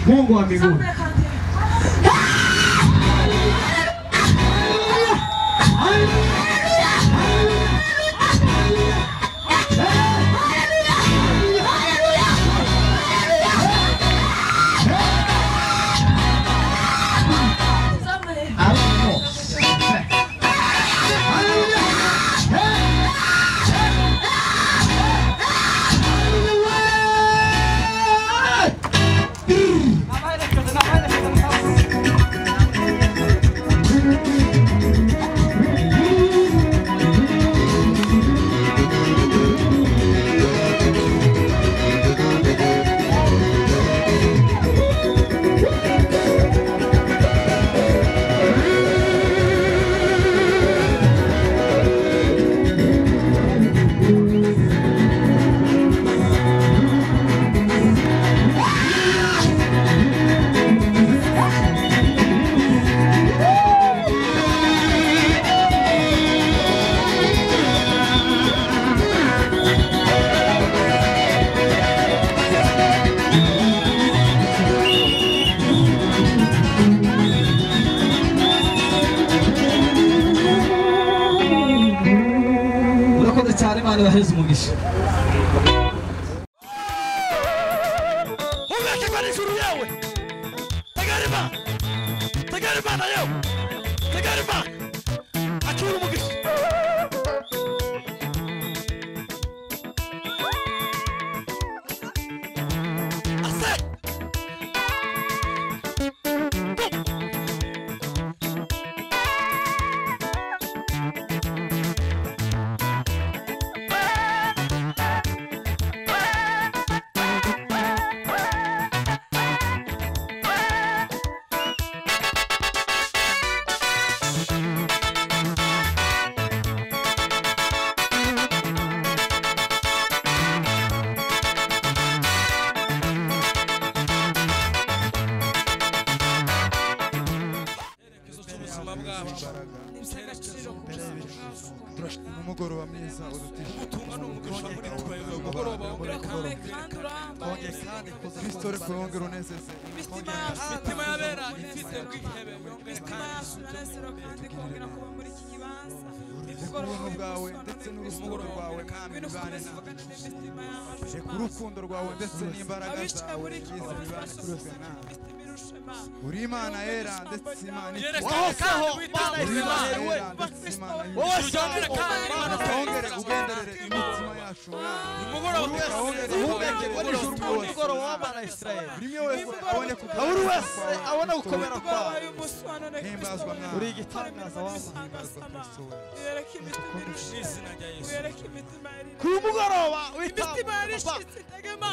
Mungu wa mbinguni. Imana baheze umugisha. Umeke kwa nijuru yawe. Tagarima na yawe. Tagarima. Akira umugisha. Umugoroba mwiza urutisha Kristo uri kurongera unezeze imitima yabera ifite ubwihebe ubuntu bwawe ndetse n'urukundo rwawe mwami bane nawe ku rukundo rwawe ndetse n'imbaraga zawe byiza bibane kurusha nawe uri Imana yera ndetse Imana wahoseho Mana Israel wowe cyongere kandi ongere ugenderere imitima yacu uhumeke muri ijuru umugoroba wa Mana Israel buri wese abone gukomera kwawe himbazwa mwami uri igitangaza wa Mana ku mugoroba w'imitima yarishitse tegema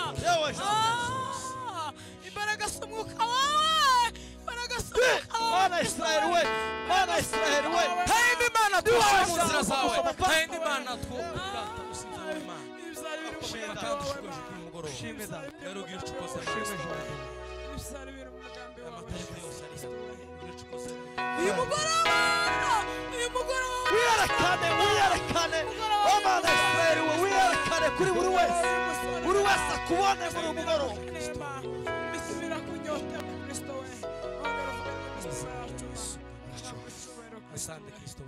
imbaraga z'umwuka wawe imbaraga z'umwuka Mana Israel we Mana Israel we kandi Imana duhaye mu nzira zawe kandi Imana twumva usinzira Imana ibizari kandi ushobora kumugoroba shimeza rero ugira ucukoze ibizari biri mu mugambi w'amategeko yose ari uyu mugoroba wiyerekane o Mana Israel we wiyerekane kuri buri wese akubone muri uyu mugoroba Asante Kristo.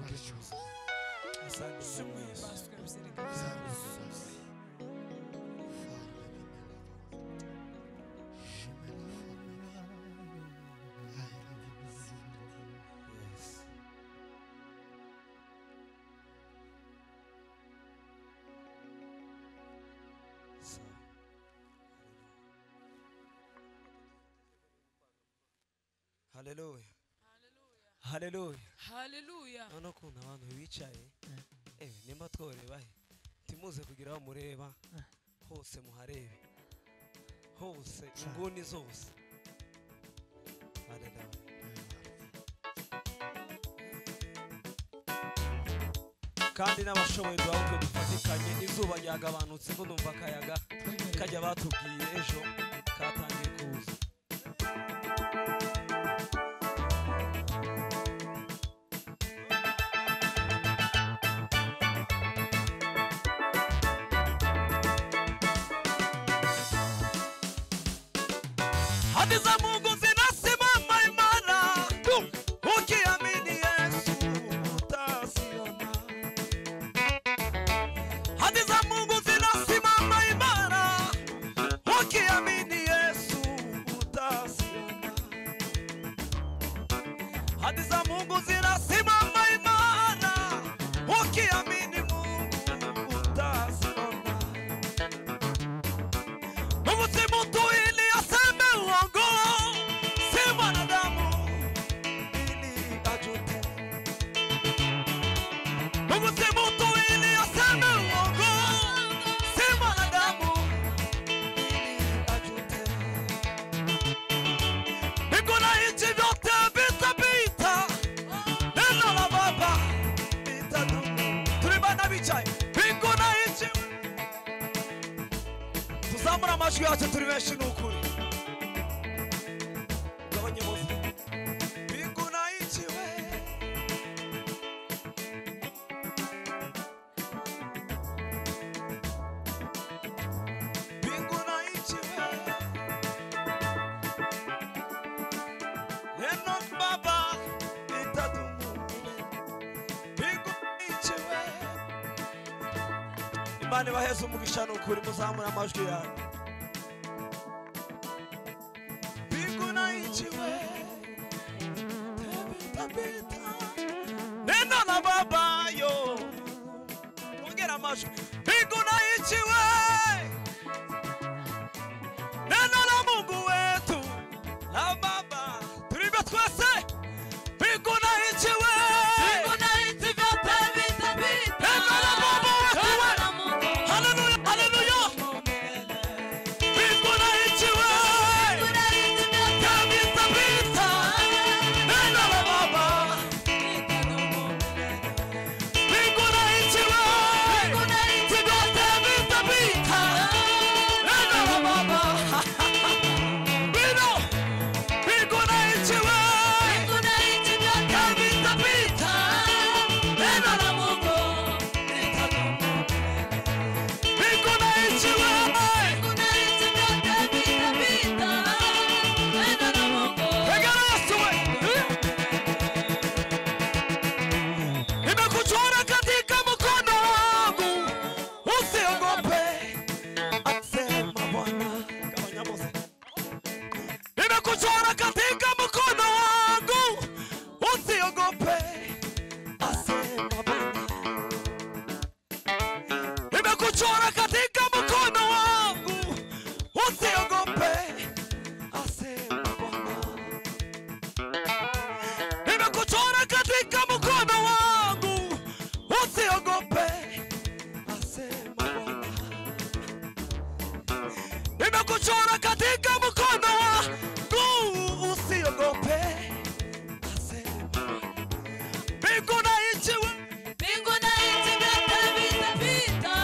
Hallelujah. Hallelujah. Hallelujah. None kuntu abantu bicaye nimba tworeba timuze kugira aho mureba hose muharebe hose inguni zose. Hallelujah. Kandi n'abashoboye duhawe dufatikanye izuba ryagabanutse ngo numva akayaga kajya batubwiye ejo katangiye kuza. Hadiza Mungu zinasimama imara, ukiamini Yesu utasiona. Hadiza Mungu zinasimama imara, ukiamini Yesu utasiona. Hadiza Mungu zinasimama imara, ukiamini Mungu utasiona. Mungu si mtu ili aseme uongo, si mwanadamu ili ajute. Mungu si mtu ili aseme uongo, si mwanadamu ili ajute. Mbingu na nchi vyote vitapita, neno la Baba litadumu. Tulibana bicaye, mbingu na nchi. Tuzamura amajwi yacu turi benshi n'ukuri. Gabanya muvu. Mbingu na nchi we. Mbingu na nchi we. Neno Baba litadumu. Mbingu na nchi we. Imana ibaheze umugisha n'ukuri muzamura amajwi yacu. Mbingu na nchi we. Neno la Baba yo. Ongera amajwi. Mbingu na nchi we. Neno la Mungu wetu la Baba. Tulimbe twese. Mbingu na nchi we. Mbingu na nchi vyote vitapita. Neno la Baba wetu we. Hallelujah, hallelujah. Mbingu na nchi we. Vitapita. Neno la Baba. Mbingu na nchi we. Vyote vitapita. Neno la Baba. Mbingu na nchi we. Vitapita. Neno la Mungu litadumu. Mbingu na nchi we. Pegana Yesu we. Nimekuchora katika mkono wangu, usiogope, asema Bwana. Gabanya mose. Nimekuchora katika mkono wangu, usiogope, asema Bwana. Nimekuchora katika mkono wangu, usiogope, asema Bwana. Nimekuchora katika mkono wangu, usiogope, asema Bwana. Nimekuchora katika mkono wangu, usiogope, asema Bwana. Mbingu na nchi we. Mbingu na nchi vyote vitapita.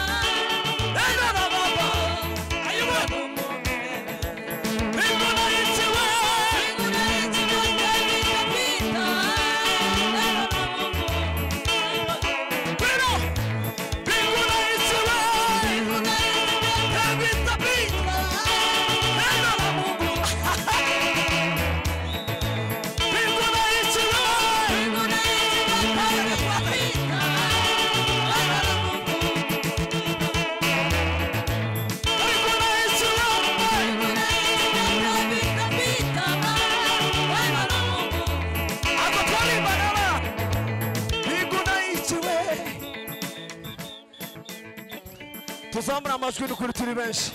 tuzamura amajwi n'ukuri turi benshi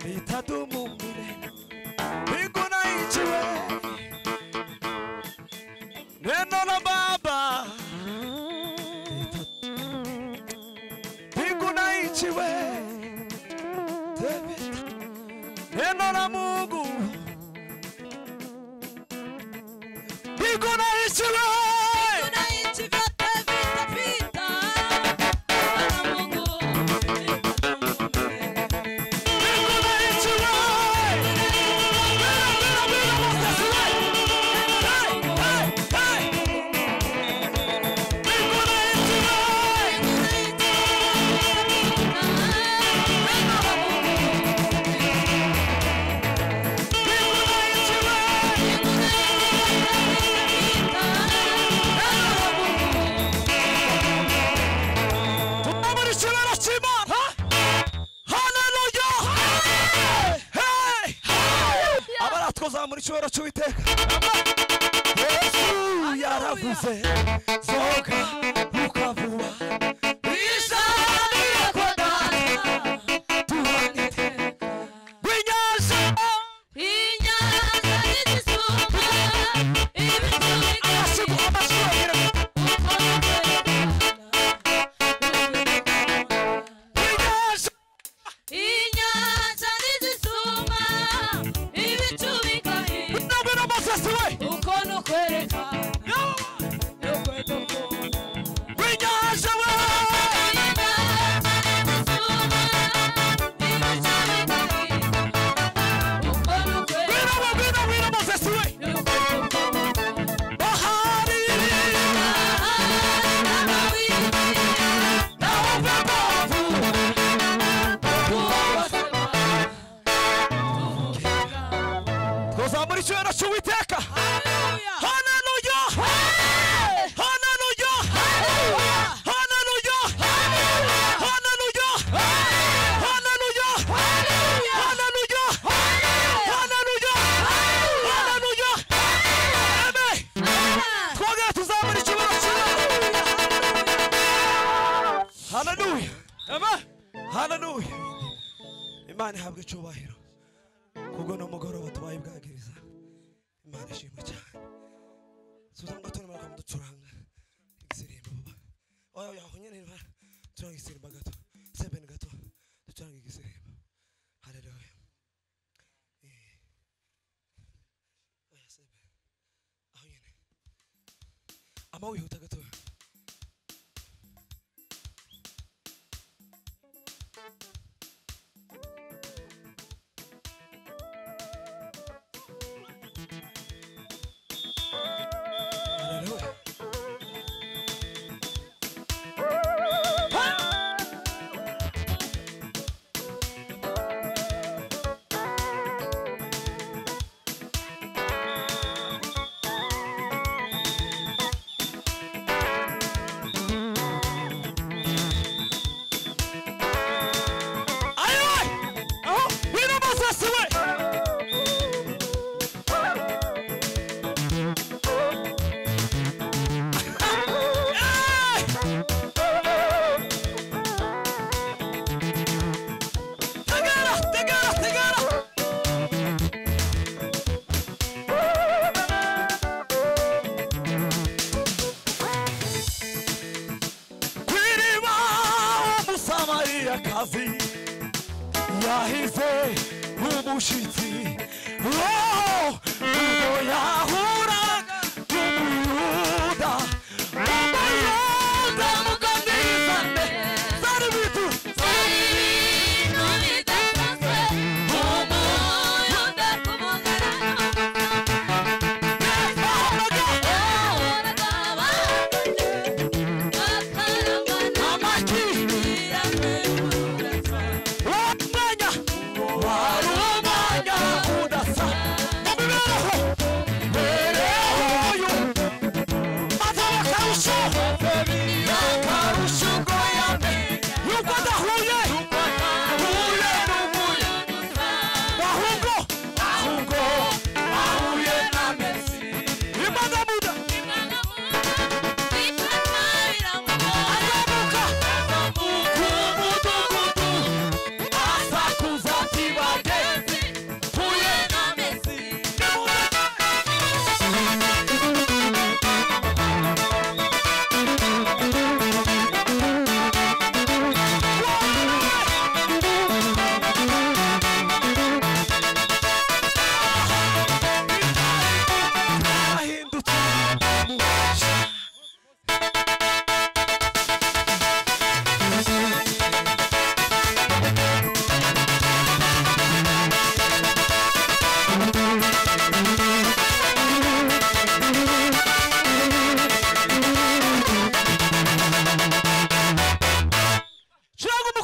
bitadumumire biguna ichiwe neno la baba biguna ichiwe neno la Mungu biguna ichiwe muri cyoro cy'Uwiteka Yesu yaravuze zoga ukavuba bizanira kwa data tuhanite winyaza y'isumba ibitubika asigu amashugira winyaza y'isumba ibitubika ukono kwerekana winyaza we tuzamura icyubahiro cy'Uwiteka haleluya haleluya haleluya haleluya haleluya haleluya haleluya haleluya amen twongera tuzamura icyubahiro haleluya amen haleluya Imana ihabwe icyubahiro kubwo n'umugoroba tubaye bwagiriza Imana ishimwe cyane suzanga tone mara kamuducuranga igisimba baba oya nyene turanga igisimba gato seben gato ducuranga igisimba haleluya oya seben aho nyene amawi huta gato kazi yahize umushitsi ubwo yahuraga n'umuyuda muganizane zari bintu bidasanzwe umuyuda Warumanya udasa mu mibereho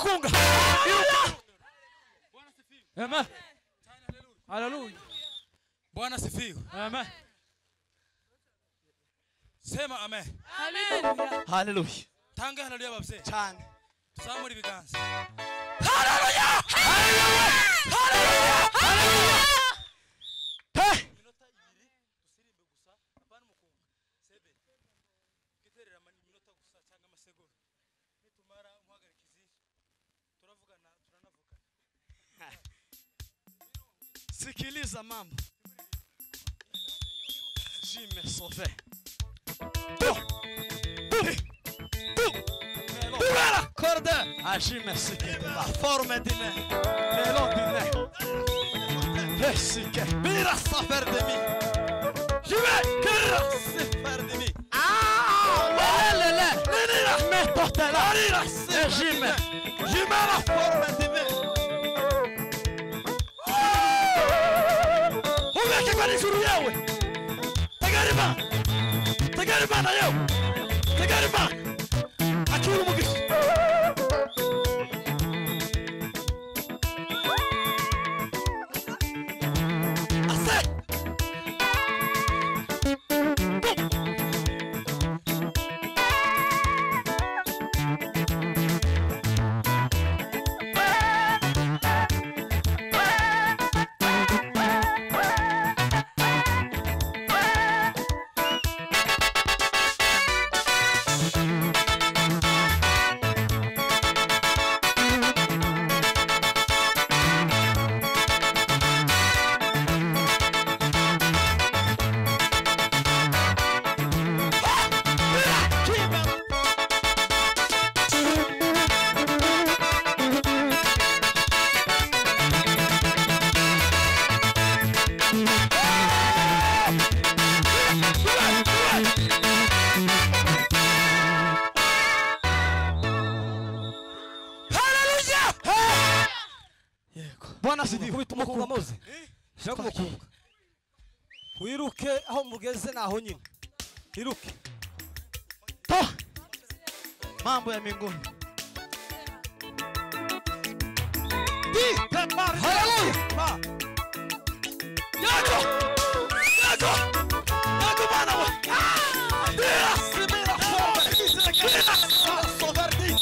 kunga. Amen. Haleluya. Bwana sifiwe. Amen. Sema amen. Haleluya. Haleluya. Tange haleluya babse. Cyane. Tuzamura ibiganza. Haleluya. Haleluya. Haleluya. Haleluya. Hey. Minota 2 tusirimbe gusa apana mukunga. Sebe. Giterera minota gusa cyangwa amasegonda. Nitumara umuhagarikizi turavugana turanavugana. Sikiliza mambo. Jime sauvé. Corde. Jime sikiliza. La forme di me. Melon di me. Resike. Bira safer de mi. Jime kırra safer de mi. Lele. Nini rahmet tohtela. Arira jime. Jime la forme di me. Uveke kwani shuru yawe. Tegariba na yo. Tegariba. Achuru mugis. Ase. Bwana sifiwe. Kubita umukunga muze. Shaka umukunga. Wiruke aho mugeze naho nyine. Iruke. To. Mambo ya mbinguni. Haleluya. Yako. Yako. Yako bana wa. Dira simira fome. Soverdi.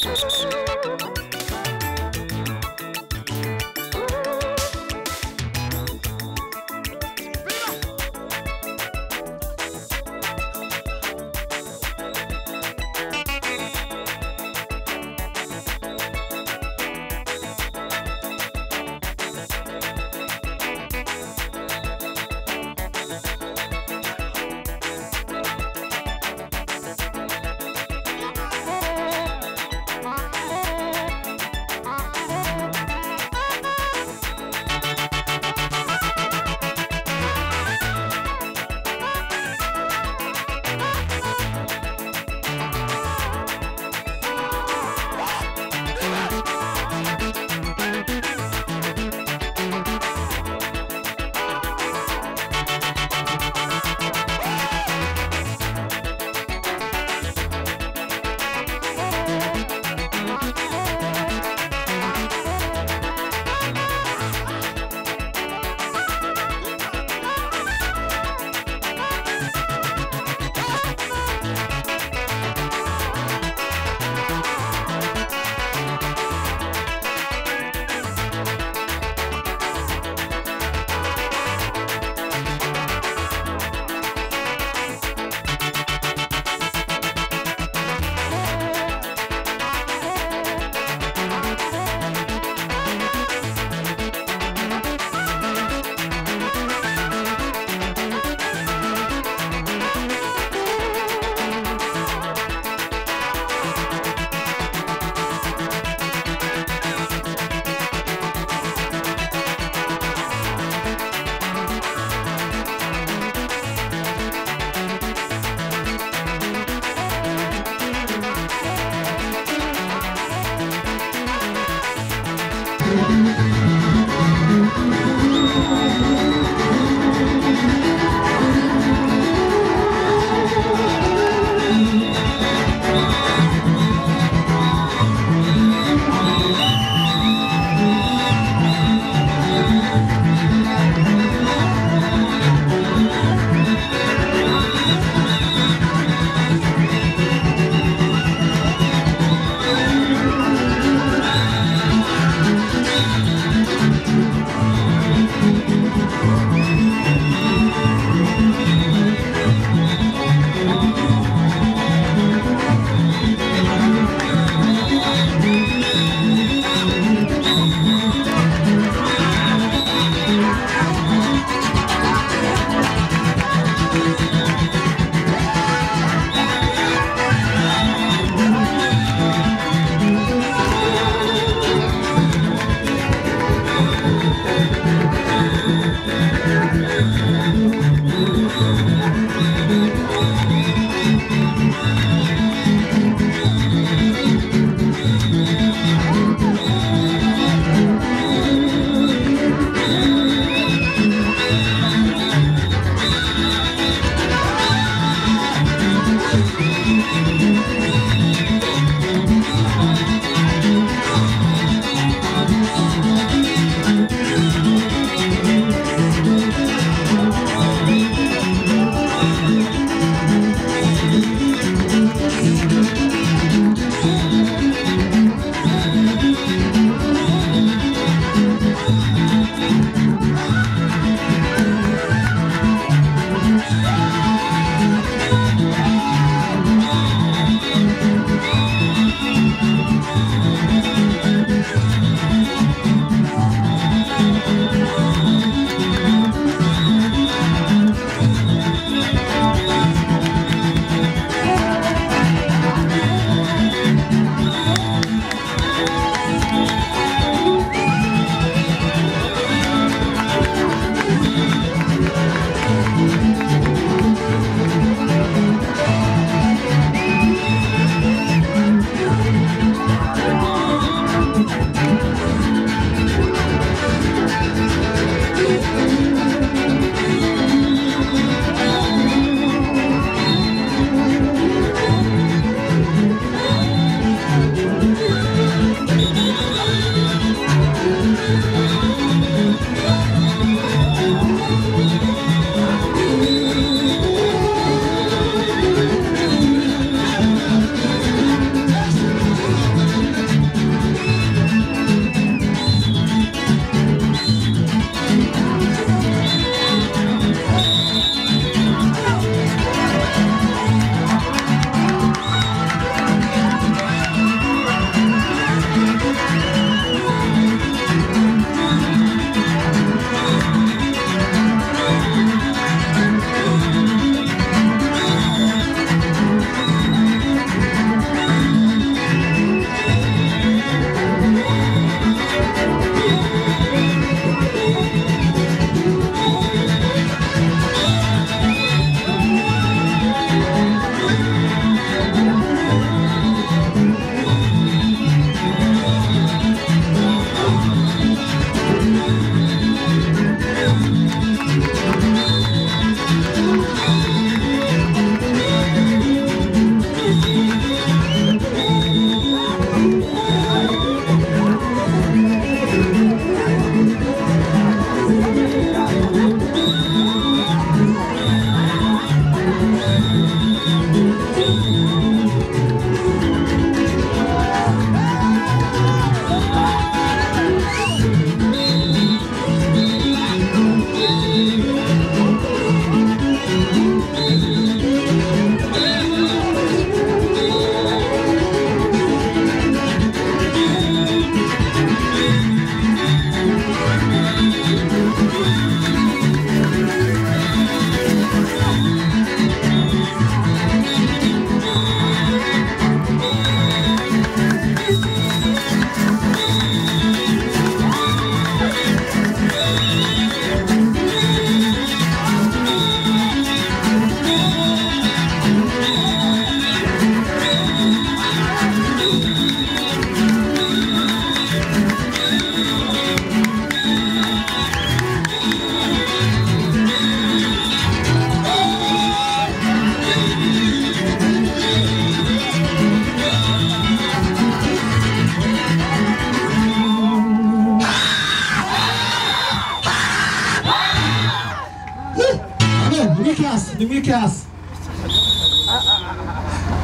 Ninguém quer asa.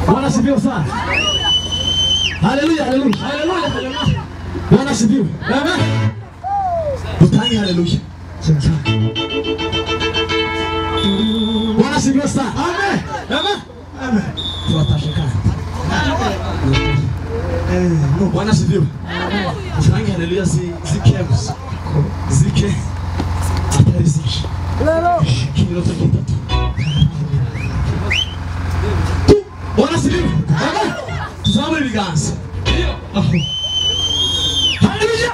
Bwana asifiwe sana. Haleluya, haleluya, haleluya, haleluya. Bwana asifiwe. Amen. Tutangi haleluya. Bwana asifiwe sana. Amen. Amen. Amen. Tuwatashikana. Bwana asifiwe. Tutangi haleluya zikemus. Zike. Atari ziki. Kilo kitatu. Bwana asifiwe. Amen. Tuzamure ibiganza. Haleluya.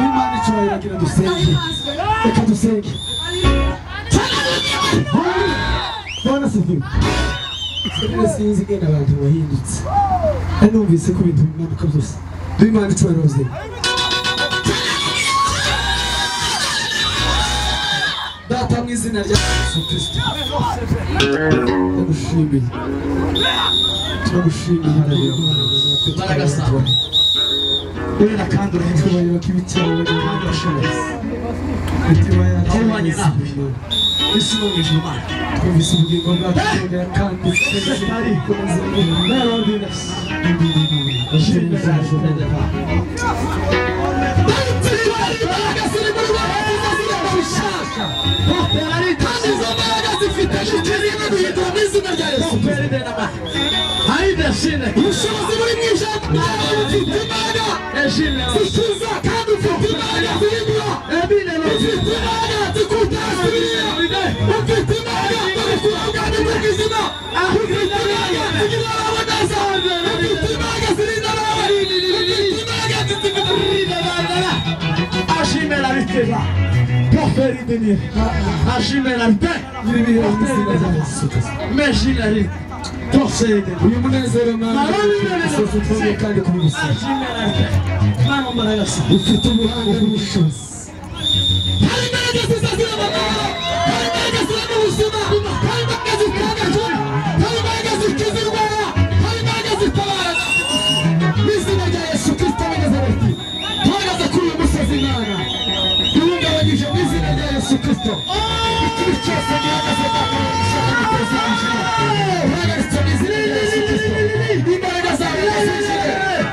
Imana icyubahiro dusenge. Reka dusenge. Bwana sifiwe. Sinzi genda abantu bahindutse. Numvise ko ibintu bimanuka byose. Imana icyubahiro dusenge. Data mu izina rya Yesu Kristo. Ndagushimiye. Turagushimiye imbaraga zawe. Urera kandi uracyubahiro k'ibicyawe n'abandi bashobozi. Imitima yacu ihumanye nawe. Isi no mu ijuru. Twumvise ubugingo bwacu bwongera kandi tutari komeza n'abandi bashimye zaje ndava. Imbaraga ziri muri wowe zizabishaka. Ari kandi izo mbaraga zifite n'ikirimo guhindura mu izina rya Yesu. Ubushobozi buri mu ijambo ufite imbaraga zikiza kandi ufite imbaraga zihindura ufite imbaraga zikutasiriye ufite imbaraga dore kurangana ubuzima ufite imbaraga zigira abadaza ufite imbaraga zirinda nawe ufite imbaraga zizigirira ashimera bitera proferi denir ashimera bitera yibira izina rya Yesu mejinari Tosede uyu munezero mwana ufite kandi kubisa mwana marayasa ufite ubuhanga n'ubushobozi hari imbaraga zizazira amagara hari imbaraga ziri mu buzima hari imbaraga zitangaje hari imbaraga zikiza indwara hari imbaraga zitabara mu izina rya Yesu Kristo w'i Nazareti tuhagaze kuri uyu musozi Imana duhungabanyije mu izina rya Yesu Kristo ikibi cyose gihagaze gishaka guteza ubuzima imbaraga zawe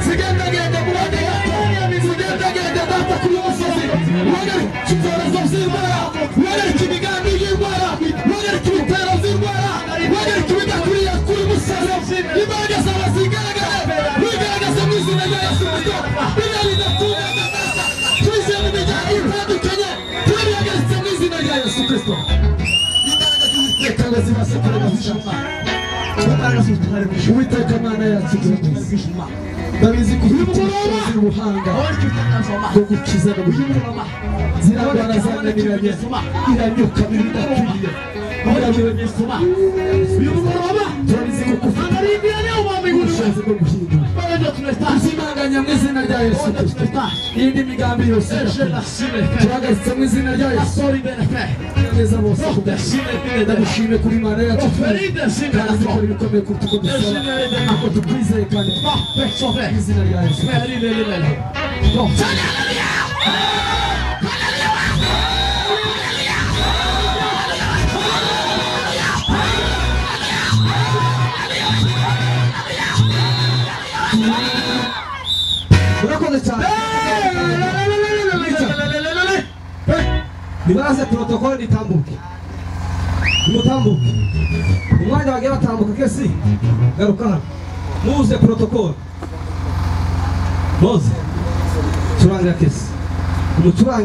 zigendagenda mu bandi bato zigendagenda data kuri umusozi uhagarika icyorezo z'indwara uhagarika imigambi y'indwara uhagarika ibitero z'indwara uhagarika ibidakwiye kuri umusozi imbaraga zawe zigaragara wigaragaza mu izina rya Yesu Kristo biba bidatungana data tubishyira mu miryango itandukanye turabihagaritse mu izina rya Yesu Kristo imbaraga z'Uwiteka ngo zibashe kugaragaza Uwiteka Mana yacu turabishima ndabizi ko ufite ubuhanga bwo gukiza no guhindura zirabara zananiranye iranyuka bidakwiye urabibonyesoma uyu mugoroba turabizi ko ufite ubushobozi bwo guhindura uzimanganya mu izina rya Yesu Kristo iyindi migambi yose turahagaritse mu izina rya Yesu neza bose ndagushime kuri Mana yacu kandi zikora ibikomeye kuruta uko dusaba ako tukwizeye kandi mu izina rya Yesu urakoze cyane nibaze protokoli itambuke mutambuke umwanya wagiye batambuka kesi garuka hano muze protokoli muze turangira kesi umuturangi